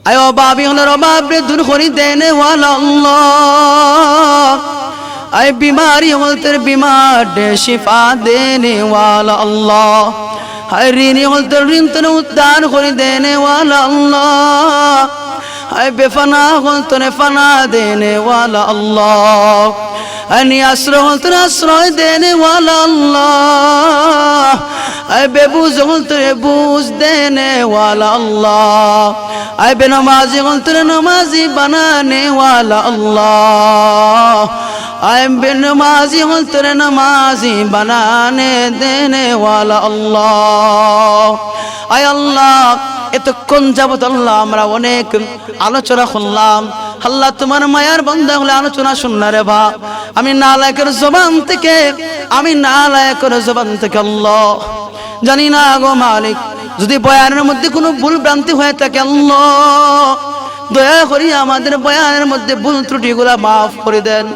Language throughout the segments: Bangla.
আয় অভাবী হলের অভাবে দূর করি দেনে ওয়ালা আল্লাহ। আয় बीमारी হলতে बीमार दे शिफा देने वाला अल्लाह। हाय ऋणी হলতে ঋণ তনে উদ্ধার করে দেনে वाला अल्लाह। हाय बेफना হলতে फना देने वाला अल्लाह। अनि आश्रय হলতে आश्रय देने वाला अल्लाह। हाय बेबूझ হলতে बुझ देने वाला अल्लाह। हाय बेनमाजी হলতে नमाजी बनाने वाला अल्लाह। आए बेनमाजी हल तेरे नमाजी बनाने देने वाला अल्लाह। आय अल्लाह এতক্ষণ যাবত আল্লাহ আমরা অনেক আলোচনা করলাম। আল্লাহ তোমার মায়ার বান্দা হলে আলোচনা শুননা রে বা আমি নালায়েকের জবান থেকে আল্লাহ জানি না গো মালিক, যদি বয়ানের মধ্যে কোনো ভুল ভ্রান্তি হয়ে থাকে আল্লাহ দয়া করি আমাদের বয়ানের মধ্যে ভুল ত্রুটিগুলা মাফ করে দেন।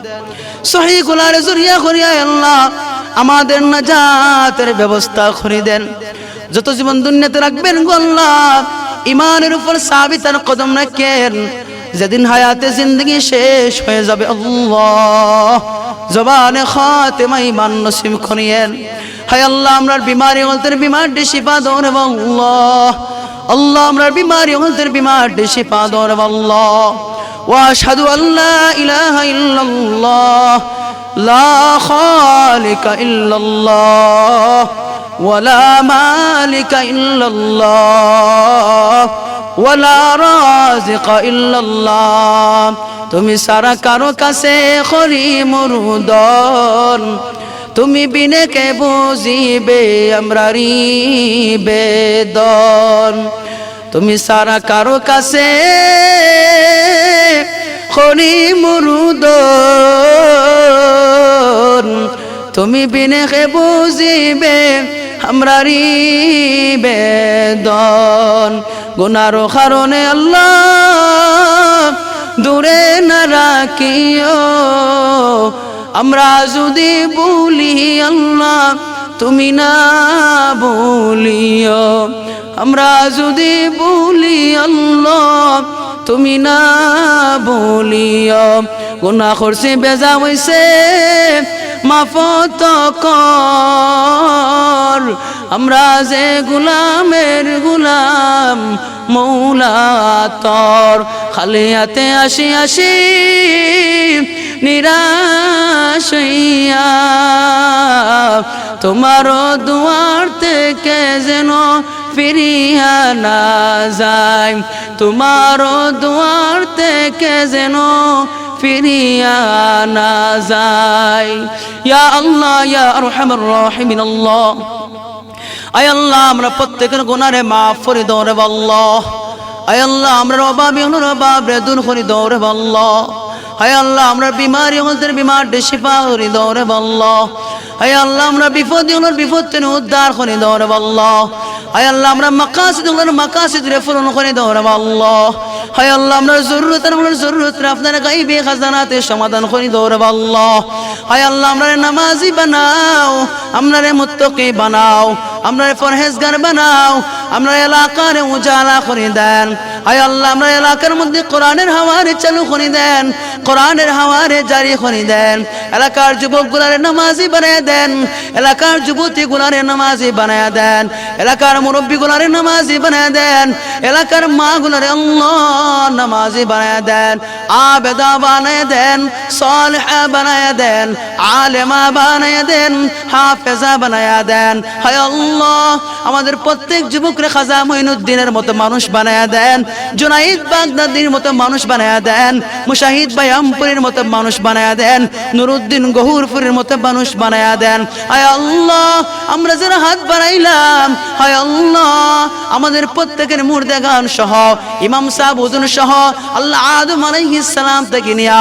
সহি গুলার জরিয়া করিয়া আল্লাহ আমাদের নাজাতের ব্যবস্থা করে দেন। যত জীবন দুনিয়াতে রাখবেন গো আল্লাহ ইমানের উপর সাবিত আর কদম রাখেন। যেদিন হায়াতে জিন্দগি শেষ হয়ে যাবে আল্লাহ জবানে খাতেমা ঈমান নসিব করিয়েন। হায় আল্লাহ আমরার বিমারি হলতের বিমার দে শিফা দাও আল্লাহ। আল্লাহ আমরার বিমারি হলতের বিমার দে শিফা দাও আল্লাহ। وأشهد أن لا إله إلا الله لا خالق إلا الله ولا مالك إلا الله ولا رازق إلا الله তুমি সারা কারো কাছে খরি মুরুদন তুমি বিনে কে বুঝিবে আমরারি বেদন। তুমি সারা কারো কাছে খনি মুরুদন তুমি বিনে কে বুঝিবে আমরারি বেদন। গুনার কারণে আল্লাহ দূরে না রাখিও আমরা যদি বলি আল্লাহ তুমি না বলিও। আমরা যদি বলি আল্লাহ তুমি না বলিও। গুনাহ করছি বেজা হইছে মাফত কর আমরা যে গোলামের গোলাম মৌলা তোর। খালি হাতে আসি আসি নিরাশ হইয়া তোমার দুয়ার থেকে যেন ফিরিয়া না যায়। তোমার দুয়ার থেকে যেন ফিরিয়া না যায়। ইয়া আল্লাহ ইয়া আরহামার রাহিমিন আল্লাহ। আয় আল্লাহ আমরা প্রত্যেকের গুনাহে মাফ করে দাও রে আল্লাহ। আয় আল্লাহ আমরা অভাবী হলো অভাব রে দূর করে দাও রে আল্লাহ। আয় আল্লাহ আমরা বিমারি হলতে বিমার দে শিফা করে দাও রে আল্লাহ। আয় আল্লাহ আমরা বিপদী হলো বিপদ থেকে উদ্ধার করে দাও রে আল্লাহ। আয় আল্লাহ আমরা মাকাসিদ হলো মাকাসিদ রে পূরণ করে দাও রে আল্লাহ। আয় আল্লাহ আমরা জরুরত হলো জরুরত রে আপনার গায়বী খাজানাতে সমাধান করে দাও রে আল্লাহ। আয় আল্লাহ আমরা নামাজি বানাও, আমরা মুত্তাকি বানাও, আমরা পরহেজগার বানাও, আমরা এলাকার উজালা করে দেন। আয় আল্লাহ আমরা এলাকার মধ্যে কোরআনের হাওয়ারে চালু করে দেন, কোরআনের হাওয়ারে জারি করে দেন। এলাকার যুবকগুলারে নামাজি বানায় দেন, এলাকার যুবতীগুলারে নামাজি বানায় দেন, এলাকার মুরব্বীগুলারে নামাজি বানায় দেন, এলাকার মাগুলারে আল্লাহ নামাজি বানায় দেন, আবেদা বানায় দেন, সালেহা বানায় দেন, আলেমা বানায় দেন, হাফেজা বানায় দেন। হায় আল্লাহ আমাদের প্রত্যেক যুবকরে খাজা মঈনুদ্দিনের মতো মানুষ বানায় দেন, জুনাইদ বাগদাদির মতো মানুষ বানায় দেন, মুশাহিদ বায়ামপুরের মতো মানুষ বানায় দেন, নুরুদ্দিন গহুরপুরের মতো মানুষ বানায় দেন। হায় আল্লাহ আমরা যারা হাত বাড়াইলাম হায় আল্লাহ আমাদের প্রত্যেকের মুর্দাগান সহ ইমাম সাহেব হুজুর সহ আল্লাহ আদম আলাইহিস সালাম থেকে নিয়া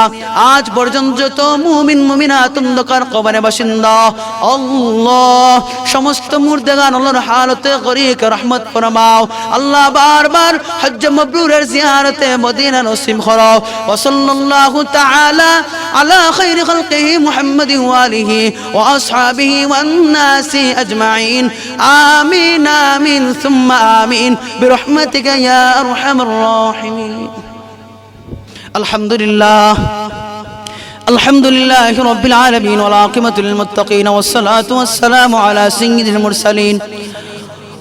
আজ পর্যন্ত যত মুমিন মুমিনাত অন্ধকার কবরে বাসিন্দা আল্লাহ সমস্ত মুর্দাগান আল্লাহর হালতে গরিক রহমত ফরমাও। আল্লাহ বারবার হজ্জ মাবরুরের জিয়ারতে মদিনা নসিব করো। ওয়া সাল্লাল্লাহু তাআলা على خير خلقه محمد وآله وأصحابه والناس أجمعين آمين آمين ثم آمين برحمتك يا أرحم الراحمين. الحمد لله الحمد لله رب العالمين والعاقبة للمتقين والصلاة والسلام على سيد المرسلين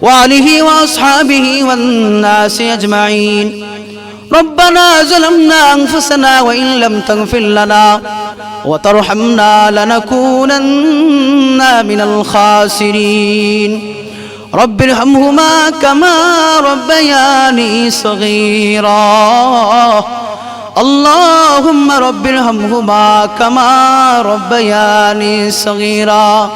وآله وأصحابه والناس أجمعين. ربنا ظلمنا أنفسنا وإن لم تغفر لنا وترحمنا لنكونن من الخاسرين. رب ارحمهما كما ربياني صغيرا. اللهم رب ارحمهما كما ربياني صغيرا.